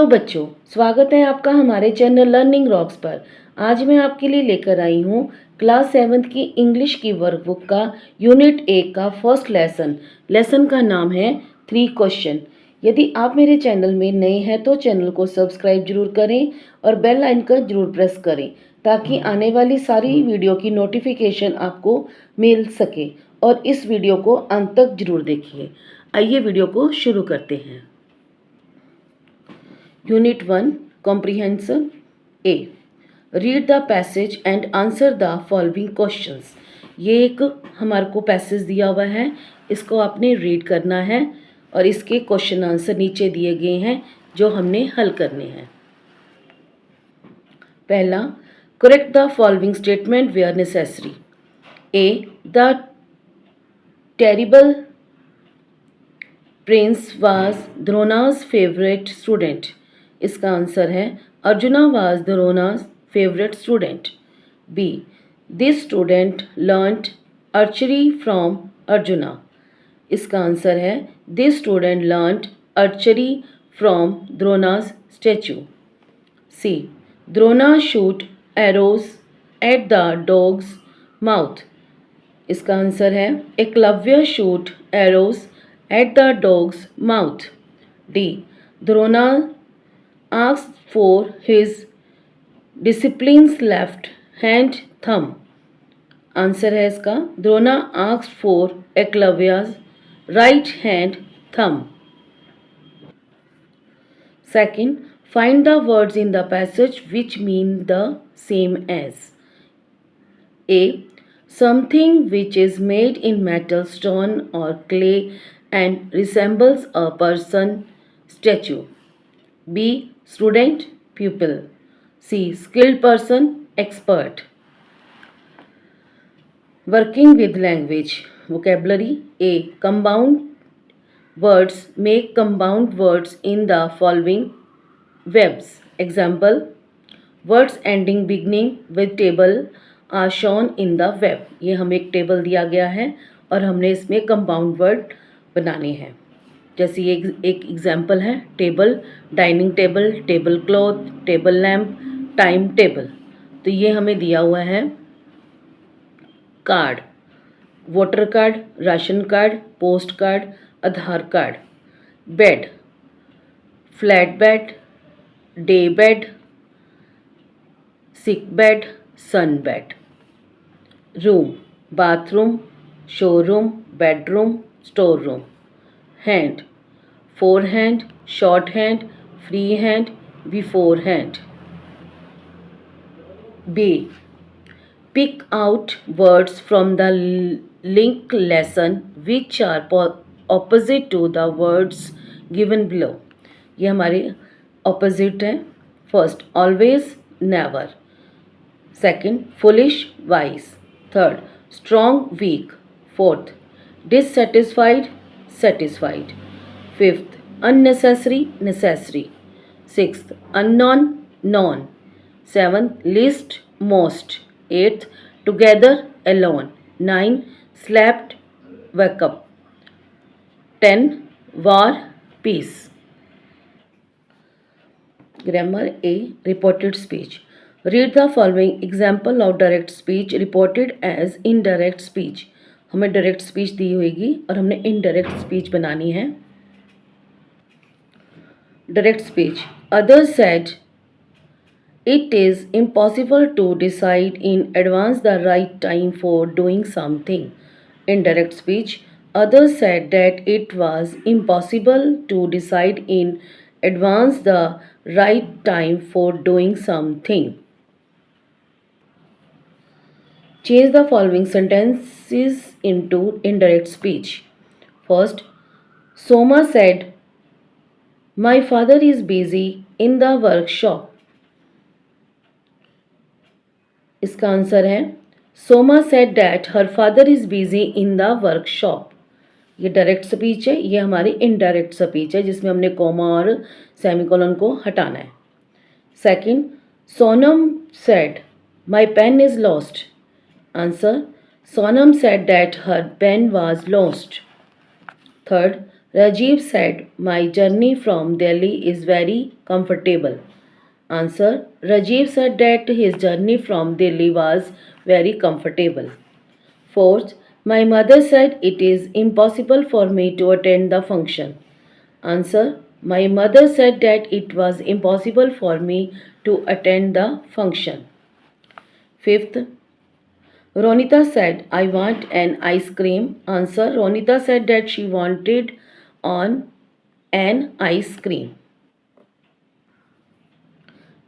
बच्चों, स्वागत है आपका हमारे चैनल लर्निंग रॉक्स पर। आज मैं आपके लिए लेकर आई हूँ क्लास 7th की इंग्लिश की वर्कबुक का यूनिट 1 का फर्स्ट लेसन का नाम है 3 क्वेश्चन। यदि आप मेरे चैनल में नए हैं तो चैनल को सब्सक्राइब जरूर करें और बेल आइकन जरूर प्रेस करें ताकि आने वाली सारी वीडियो की नोटिफिकेशन आपको मिल सके। और इस वीडियो को अंत तक जरूर देखिए। आइए वीडियो को शुरू करते हैं। Unit 1 Comprehension A. Read the passage and answer the following questions. ये एक हमारे को पैसेज दिया हुआ है, इसको आपने रीड करना है और इसके क्वेश्चन आंसर नीचे दिए गए हैं जो हमने हल करने हैं। पहला, correct the following statement where necessary. A, the terrible prince was Drona's favourite student. इसका आंसर है Arjuna was Drona's favourite student. B, this student learned archery from Arjuna. इसका आंसर है this student learned archery from Drona's statue. C, Drona shoot arrows at the dog's mouth. इसका answer है Ekalavya shoot arrows at the dog's mouth. D, Drona asked for his disciplin's left hand thumb. Answer है इसका Drona asked for एकलव्या's right hand thumb. Second, find the words in the passage which mean the same as. A, something which is made in metal, stone or clay and resembles a person, statue. B, student, pupil. C, skilled person, expert. Working with language. Vocabulary. A, compound words. Make compound words in the following verbs. Example, words ending beginning with table are shown in the verb. ये हमें एक table दिया गया है और हमने इसमें compound word बनाने हैं। जैसे ये एक एग्जाम्पल है, table, dining table, table cloth, table lamp, time table. तो ये हमें दिया हुआ है card, voter card, ration card, post card, Aadhaar card. Bed, flat bed, day bed, sick bed, sun bed. Room, bathroom, showroom, bedroom, store room. Hand, forehand, shorthand, freehand, beforehand. B, pick out words from the link lesson which are opposite to the words given below. ये हमारे opposite हैं. First, always, never. Second, foolish, wise. Third, strong, weak. Fourth, dissatisfied, satisfied. Fifth, unnecessary, necessary. Sixth, unknown, known. Seventh, least, most. Eighth, together, alone. 9, slept, wake up. 10, war, peace. Grammar A, reported speech. Read the following example of direct speech reported as indirect speech. हमें direct speech दी होगी और हमने indirect speech बनानी है। Direct speech. Others said it is impossible to decide in advance the right time for doing something. Indirect speech. Others said that it was impossible to decide in advance the right time for doing something. Change the following sentences into indirect speech. First, Soma said, my father is busy in the workshop. इसका answer है Soma said that her father is busy in the workshop. ये direct speech है, ये हमारी indirect speech है जिसमें हमने coma और सेमीकोलन को हटाना है। Second, Sonam said my pen is lost. Answer, Sonam said that her pen was lost. Third, Rajiv said, my journey from Delhi is very comfortable. Answer. Rajiv said that his journey from Delhi was very comfortable. Fourth, my mother said it is impossible for me to attend the function. Answer. My mother said that it was impossible for me to attend the function. Fifth, Ronita said, I want an ice cream. Answer. Ronita said that she wanted on an ice cream.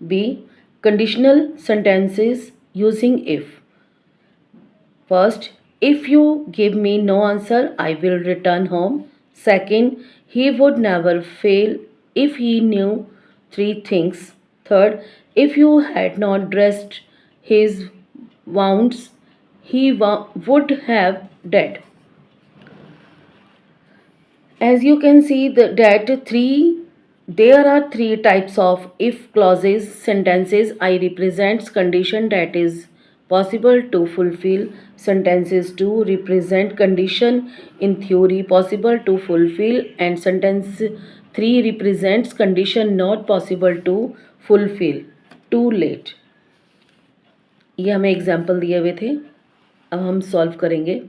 B. Conditional sentences using if. First, if you give me no answer, I will return home. Second, he would never fail if he knew three things. Third, if you had not dressed his wounds, he would have died. As you can see there are three types of if clauses sentences. I represents condition that is possible to fulfill. Sentences 2 represent condition in theory possible to fulfill, and sentence 3 represents condition not possible to fulfill. Too late. ये हमें example दिए हुए थे, अब हम solve करेंगे.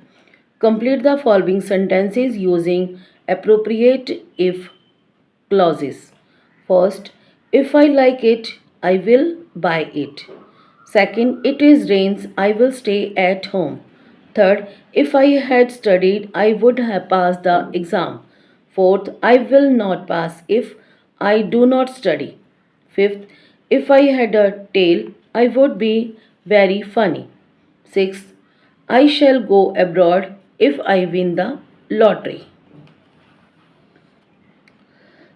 Complete the following sentences using appropriate if clauses. First, if I like it, I will buy it. Second, it is rains, I will stay at home. Third, if I had studied, I would have passed the exam. Fourth, I will not pass if I do not study. Fifth, if I had a tail, I would be very funny. Sixth, I shall go abroad if I win the lottery.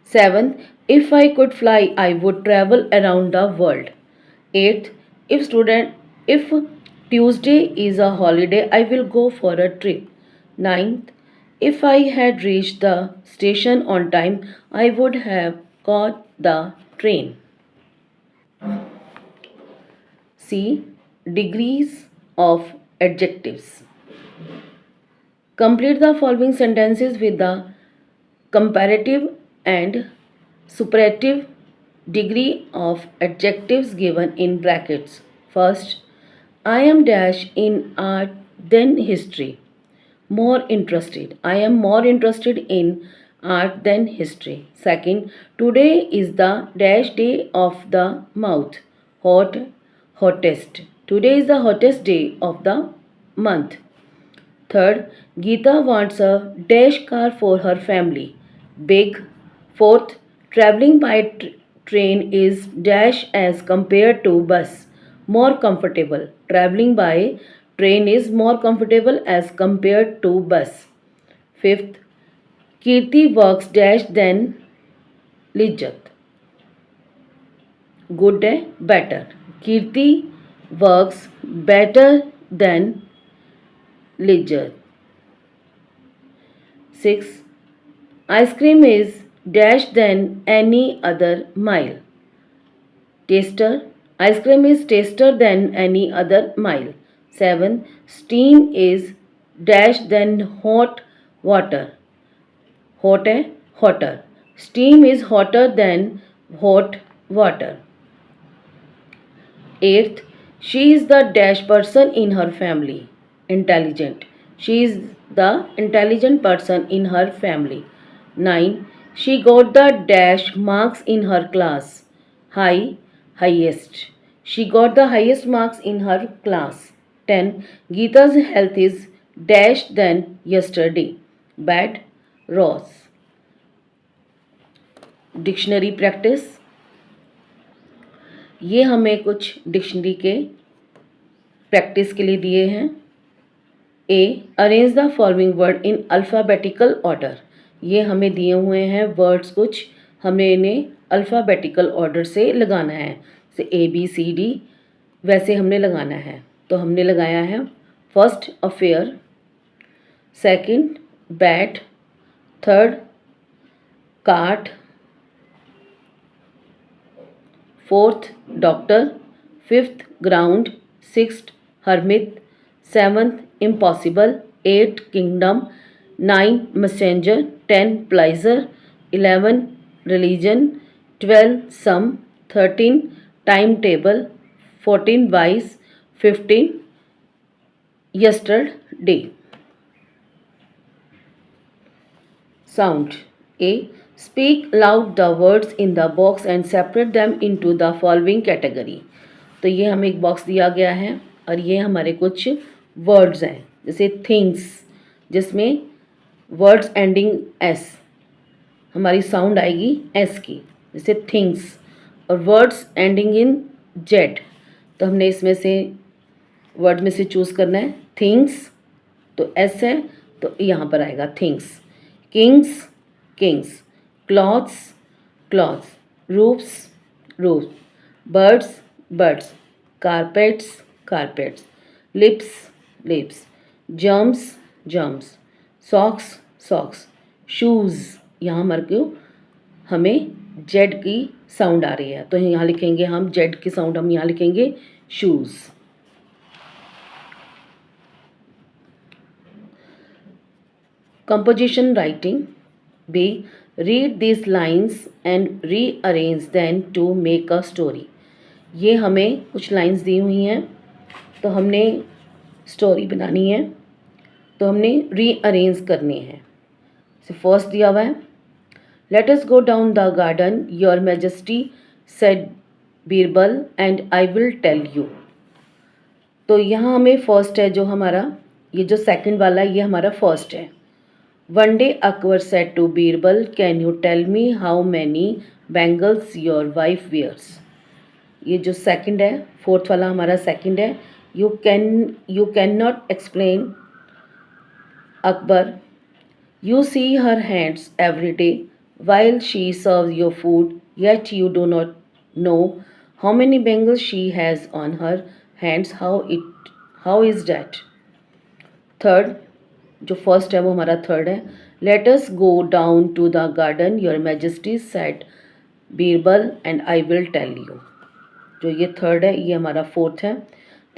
7. If I could fly, I would travel around the world. 8. If Tuesday is a holiday, I will go for a trip. 9th, if I had reached the station on time, I would have caught the train. C. Degrees of adjectives. Complete the following sentences with the comparative and superlative degree of adjectives given in brackets. First, I am dash in art than history. More interested. I am more interested in art than history. Second, today is the dash day of the month. Hot, hottest. Today is the hottest day of the month. Third, Geeta wants a dash car for her family. Big. Fourth, traveling by train is dash as compared to bus. More comfortable. Traveling by train is more comfortable as compared to bus. Fifth, Kirti works dash than Lijjat. Good है better. Kirti works better than Lijjat. 6. Ice cream is dash than any other mile. Taster. Ice cream is taster than any other mile. 7. Steam is dash than hot water. Hot है hotter. Steam is hotter than hot water. 8th, she is the dash person in her family. Intelligent. She is the intelligent person in her family. 9. She got the dash marks in her class. High, highest. She got the highest marks in her class. 10. Geeta's health is dash than yesterday. Bad, Ross. Dictionary practice. ये हमें कुछ dictionary के practice के लिए दिए हैं. A. Arrange the following word in alphabetical order. ये हमें दिए हुए हैं वर्ड्स कुछ, हमें इन्हें अल्फ़ाबेटिकल ऑर्डर से लगाना है. जैसे ए बी सी डी वैसे हमने लगाना है. तो हमने लगाया है first affair, second bat, third cart, fourth doctor, fifth ground, sixth hermit, 7th impossible, 8th kingdom, 9th messenger, 10 pleasure, 11 religion, 12 sum, 13 timetable, 14 wise, 15 yesterday. Sound. A. Speak loud the words in the box and separate them into the following category. तो ये हमें एक box दिया गया है और ये हमारे कुछ वर्ड्स हैं, जैसे थिंग्स, जिसमें वर्ड्स एंडिंग एस, हमारी साउंड आएगी एस की, जैसे थिंग्स, और वर्ड्स एंडिंग इन जेड, तो हमने इसमें से वर्ड में से चूज़ करना है। थिंग्स तो एस है, तो यहाँ पर आएगा things. Kings Kings, clothes clothes, roofs roofs, birds birds, carpets carpets, lips lips, germs germs, socks socks, shoes, यहाँ हमारे को हमें जेड की साउंड आ रही है, तो यहाँ लिखेंगे हम जेड की साउंड, हम यहाँ लिखेंगे shoes. Composition writing. B. Read these lines and rearrange them to make a story. ये हमें कुछ लाइंस दी हुई हैं, तो हमने स्टोरी बनानी है, तो हमने रीअरेंज करनी है। तो फर्स्ट दिया हुआ है, let us go down the garden your majesty said Birbal and I will tell you. तो यहाँ हमें फर्स्ट है जो हमारा, ये जो सेकंड वाला है ये हमारा फर्स्ट है। One day Akbar said to Birbal, "Can you tell me how many bangles your wife wears?" ये जो सेकंड है, फोर्थ वाला हमारा सेकंड है। You cannot explain Akbar. You see her hands every day while she serves your food, yet you do not know how many bangles she has on her hands. How is that? Third, जो first है वो हमारा third है। Let us go down to the garden your majesty said Birbal and I will tell you. जो ये third है ये हमारा फोर्थ है।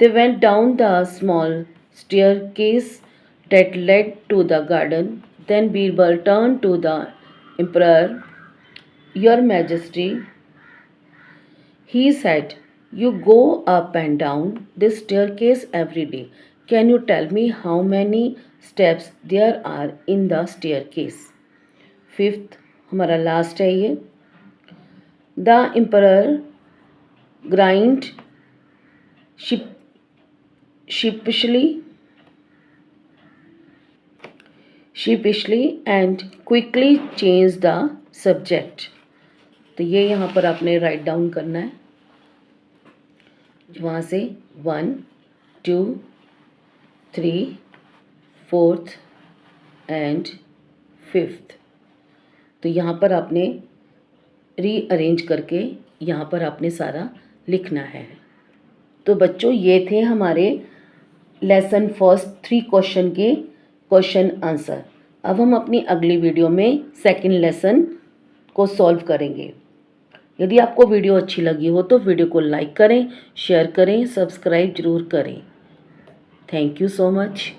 They went down the small staircase that led to the garden, then Birbal turn to the emperor, your majesty, he said, you go up and down this staircase every day. Can you tell me how many steps there are in the staircase? Fifth हमारा last है ये। The emperor grind sheepishly and quickly changed the subject. तो ये यहाँ पर आपने write down करना है, वहाँ से 1 2 3 4 एंड 5। तो यहाँ पर आपने रीअरेंज करके यहाँ पर आपने सारा लिखना है। तो बच्चों ये थे हमारे लेसन फर्स्ट 3 क्वेश्चन के क्वेश्चन आंसर। अब हम अपनी अगली वीडियो में सेकंड लेसन को सॉल्व करेंगे। यदि आपको वीडियो अच्छी लगी हो तो वीडियो को लाइक करें, शेयर करें, सब्सक्राइब जरूर करें। Thank you so much.